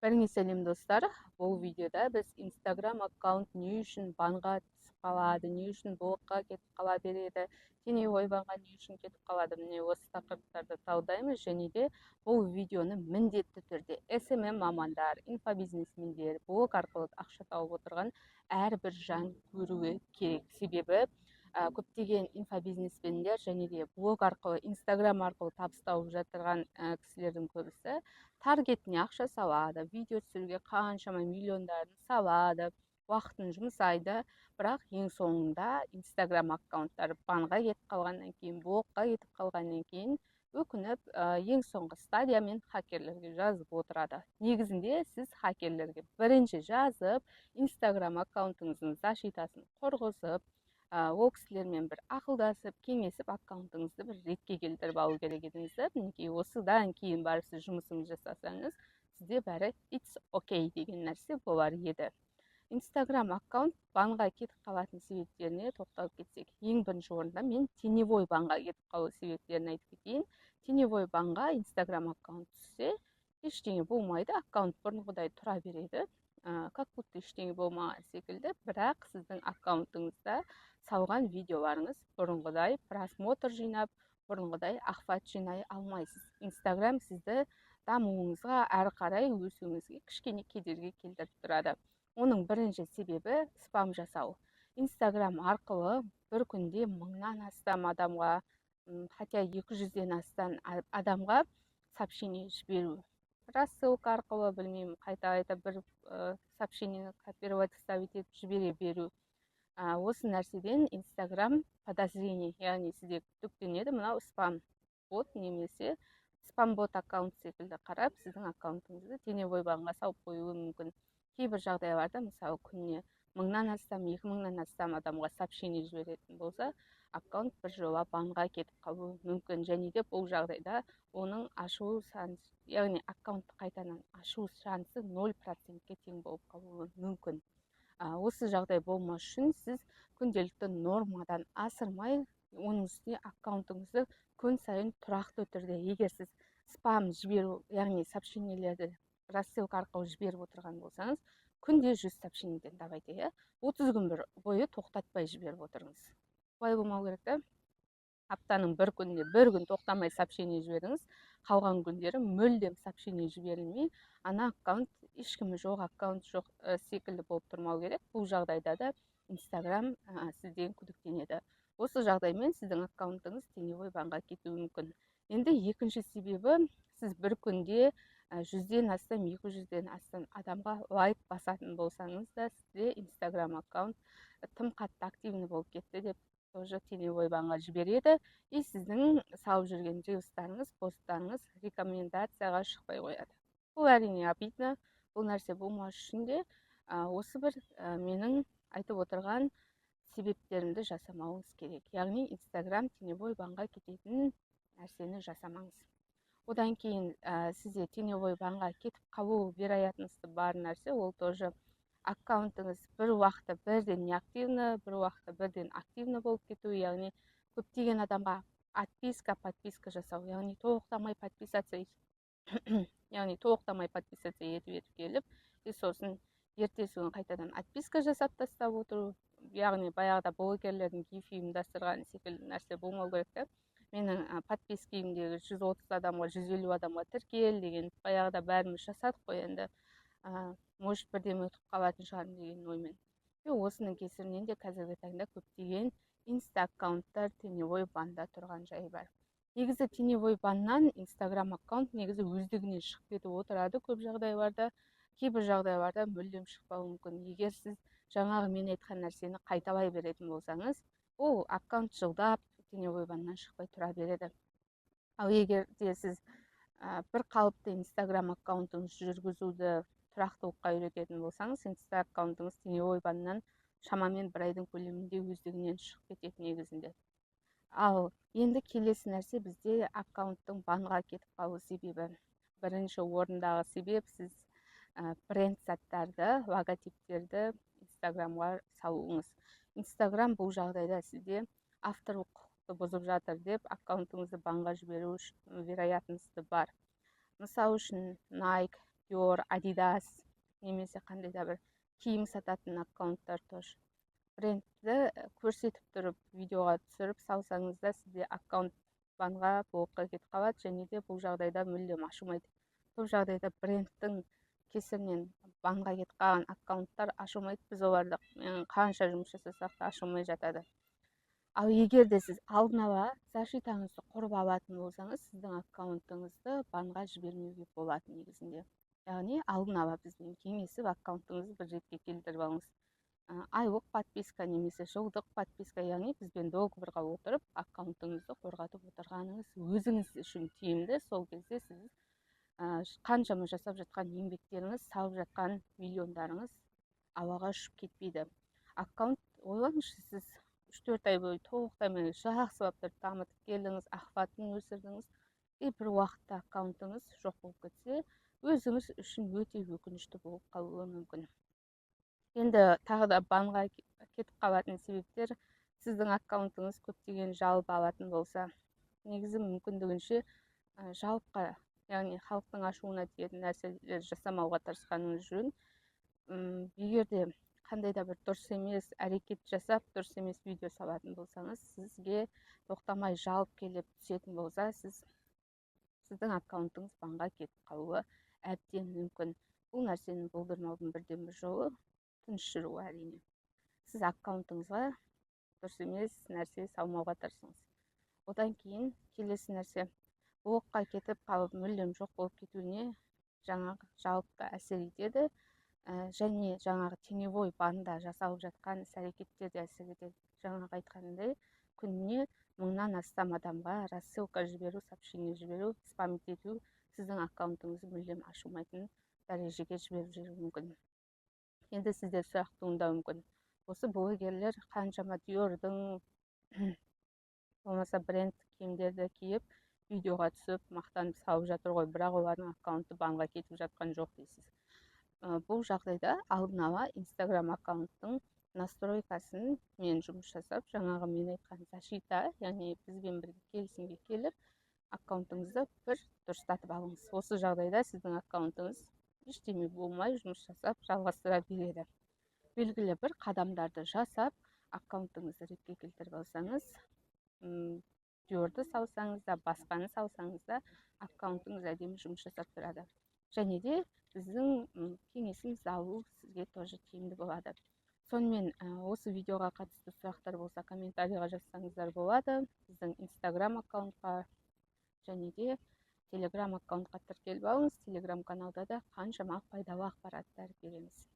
Бәріңе сәлем достар. Бұл видеода біз Instagram аккаунт не үшін банға түсіп қалады, не үшін блокқа кетіп қала береді, теневой банға не үшін кетіп қалады, міне осы тақырыптарды талдаймыз. Және де бұл видеоны міндетті түрде SMM мамандар, инфобизнесмендер, блог арқылы ақша тауып отырған әрбір жан көруі керек. Себебі көптеген инфобизнесмендер және де блог арқылы, Instagram арқылы табыс тауып жатырған кісілердің көбісі таргетіне ақша салады, видео түсіруге қаншама миллиондарын салады, уақытын жұмсайды, бірақ ең соңында Instagram аккаунттары банға кетіп қалғаннан кейін, блокқа кетіп қалғаннан кейін өкініп, ең соңғы стадиямен хакерлерге жазып отырады. Негізінде сіз хакерлерге бірінші жазып, Instagram аккаунтыңыздың защитасын құрғызып, ол кісілермен бір ақылдасып, кеңесіп, аккаунтыңызды бір ретке келтіріп алу керек едіңіз. Мінекей осыдан кейін барып сіз жұмысыңызды жасасаңыз, сізде бәрі it's okay деген нәрсе болар еді. Instagram аккаунт банға кетіп қалатын себептеріне тоқталып кетсек, ең бірінші орында мен теневой банға кетіп қалу себептерін айтып кетейін. Теневой банға Instagram аккаунт түссе, ештеңе болмайды, аккаунт бұрынғыдай тұра береді, как будто ештеңе болмаған секілді, бірақ сіздің аккаунтыңызда салған видеоларыңыз бұрынғыдай просмотр жинап, бұрынғыдай охват жинай алмайсыз. Instagram сізді дамуыңызға, әрі қарай өсуіңізге кішкене кедергі келтіріп тұрады. Оның бірінші себебі спам жасау. Instagram арқылы бір күнде 1000-нан астам адамға, хотя 200-ден астам адамға сообщение жіберу. Рассылка арқылы, білмеймін, қайта бір сообщениені копировать ставить етіп жібере беру. Осы нәрседен Instagram подозрение, яғни сізде күдіктенеді, мынау спам бот немесе спам бот аккаунт секілді қарап, сіздің аккаунтыңызды теневой банға салып қоюы мүмкін. Кейбір жағдайларда, мысалы, күніне 1000-нан астам, 2000-нан астам адамға сообщение жіберетін болса, аккаунт бір жола банға кетіп қалуы мүмкін. Және де бұл жағдайда оның ашу шансы, яғни аккаунтты қайтадан ашу шансы 0%-ке тең болып қалуы мүмкін. Осы жағдай болмас үшін сіз күнделікті нормадан асырмай, оның үстіне аккаунтыңызды күн сайын тұрақты түрде, егер сіз спам жіберу, яғни сообщениелерді рассылка арқылы жіберіп отырған болсаңыз, күнде 100 сообщениеден давайте, 30 күн бойы тоқтатпай жіберіп отырыңыз. Бұлай болмау керек та. Аптаның бір күнде бір күн тоқтамай сообщение жіберіңіз, қалған күндері мүлдем сообщение жіберілмей, ана аккаунт ешкімі жоқ, аккаунт жоқ секілді болып тұрмау керек. Бұл жағдайда да Instagram сізден күдіктенеді. Осы жағдаймен сіздің аккаунтыңыз теневой банға кетуі мүмкін. Енді екінші себебі, сіз бір күнде 100-ден астам, 200-ден астам адамға лайк басатын болсаңыз да, сізде Instagram аккаунт тым қатты активны болып кетті деп тоже теневой банға жібереді, и сіздің салып жүрген рилстарыңыз, посттарыңыз рекомендацияға шықпай қояды. Бұл әрине обидно. Бұл нәрсе болмас үшін де осы бір менің айтып отырған себептерімді жасамауыңыз керек. Яғни Instagram теневой банға кететін нәрсені жасамаңыз. Одан кейін сізде теневой банға кетіп қалу вероятності бар нәрсе, ол тоже аккаунтыңыз бір уақытта бірден неактивны, бір уақытта бірден активны болып кету, яғни көптеген адамға подписка жасау, яғни толықтамай подписация етіп келіп, сосын ертесі күні қайтадан отписка жасап тастап отыру, яғни баяғыда блогерлердің гифі ұйымдастырған секілді нәрсе болмау керек та. Менің подпискемдегі 130 адамға, 150 адамға тіркел деген баяғыда бәріміз жасадық қой, енді может бірден өтіп қалатын шығармын деген оймен. Осының кесірінен де қазіргі таңда көптеген инста аккаунттар теневой банда тұрған жайы бар. Негізі теневой баннан Instagram аккаунт негізі өздігінен шығып кетіп отырады көп жағдайларда, кейбір жағдайларда мүлдем шықпауы мүмкін. Егер сіз жаңағы мен айтқан нәрсені қайталай беретін болсаңыз, ол аккаунт жылдап теневой баннан шықпай тұра береді. Ал егер де сіз бір қалыпты Instagram аккаунтыңызды жүргізуді тұрақтылыққа үйрететін болсаңыз, Инста аккаунтыңыз теневой баннан шамамен бір айдың көлемінде өздігінен шығып кетеді негізінде. Ал енді келесі нәрсе, бізде аккаунттың банға кетіп қалу себебі. Бірінші орындағы себеп, сіз бренд заттарды, логотиптерді Instagramға салуыңыз. Instagram бұл жағдайда сізде авторлық құқықты бұзып жатыр деп аккаунтыңызды банға жіберу вероятності бар. Мысалы үшін Nike, Dior, Adidas немесе қандай да бір киім сататын аккаунттар тоже. Брендті көрсетіп тұрып видеоға түсіріп салсаңыз да сізде аккаунт банға блокқа кетіп қалады, және де бұл жағдайда мүлдем ашылмайды. Бұл жағдайда брендтің кесірінен банға кетіп қалған аккаунттар ашылмайды. Біз оларды қанша жұмыс жасасақ та ашылмай жатады. Ал егер де сіз алдын ала защитаңызды құрып алатын болсаңыз, сіздің аккаунтыңызды банға жібермеуге болады негізінде. Яғни алдын ала бізбен кеңесіп аккаунтыңызды бір ретке келтіріп алыңыз. Айлық подписка немесе жылдық подписка, яғни бізбен договорға отырып аккаунтыңызды қорғатып отырғаныңыз өзіңіз үшін тиімді. Сол кезде сіз қаншама жасап жатқан еңбектеріңіз, салып жатқан миллиондарыңыз ауаға ұшып кетпейді. Аккаунт, ойлаңызшы, сіз 3-4 ай бойы толықтай жақсылап дамытып келдіңіз, охватын өсірдіңіз, бір уақытта аккаунтыңыз жоқ болып кетсе, өзіңіз үшін өте өкінішті болып қалуы мүмкін. Енді тағы да банға кетіп қалатын себептер, сіздің аккаунтыңыз көптеген жалып алатын болса, негізі мүмкіндігінше жалыпқа, яғни халықтың ашуына тиетін нәрселер жасамауға тырысқаныңыз жөн. Егер де қандай да бір дұрыс емес әрекет жасап, дұрыс емес видео салатын болсаңыз, сізге тоқтамай жалып келіп түсетін болса, сіздің аккаунтыңыз банға кетіп қалуы әбден мүмкін. Бұл нәрсені болдырмаудың бірден бір жолы тыныш жүру әрине. Сіз аккаунтыңызға дұрыс емес нәрсе салмауға тырысыңыз. Одан кейін келесі нәрсе, блокқа кетіп қалып мүлдем жоқ болып кетуіне жаңағы жалыпта әсер етеді, және жаңағы теневой банда жасалып жатқан іс-әрекеттер де әсер етеді. Жаңағы айтқанымдай, күніне 1000-нан астам адамға рассылка жіберу, сообщение жіберу, спамить ету сіздің аккаунтыңызды мүлдем ашылмайтын дәрежеге жіберіп жіберуі мүмкін. Енді сізде сұрақ туындауы мүмкін. Осы блогерлер қаншама Dior'дың болмаса бренд киімдерді киіп, видеоға түсіп, мақтанып салып жатыр ғой, бірақ олардың аккаунты банға кетіп жатқан жоқ дейсіз. Бұл жағдайда алдын ала Instagram аккаунттың настройкасын мен жұмыс жасап, жаңағы мен айтқан защита, яғни бізбен бірге келісімге келіп, аккаунтыңызды бір дұрыстатып алыңыз. Осы жағдайда сіздің аккаунтыңыз ештеме болмай жұмыс жасап жалғастыра береді. Белгілі бір қадамдарды жасап, аккаунтыңызды ретке келтіріп алсаңыз, Dior'ды салсаңыз да, басқаны салсаңыз да, аккаунтыңыз әдемі жұмыс жасап тұрады. Және де біздің кеңесімізді алу сізге тоже тиімді болады. Сонымен осы видеоға қатысты сұрақтар болса, комментарийға жазсаңыздар болады. Біздің Instagram аккаунтқа және де Telegram аккаунтқа тіркеліп алыңыз. Telegram каналда да қаншама пайдалы ақпараттар береміз.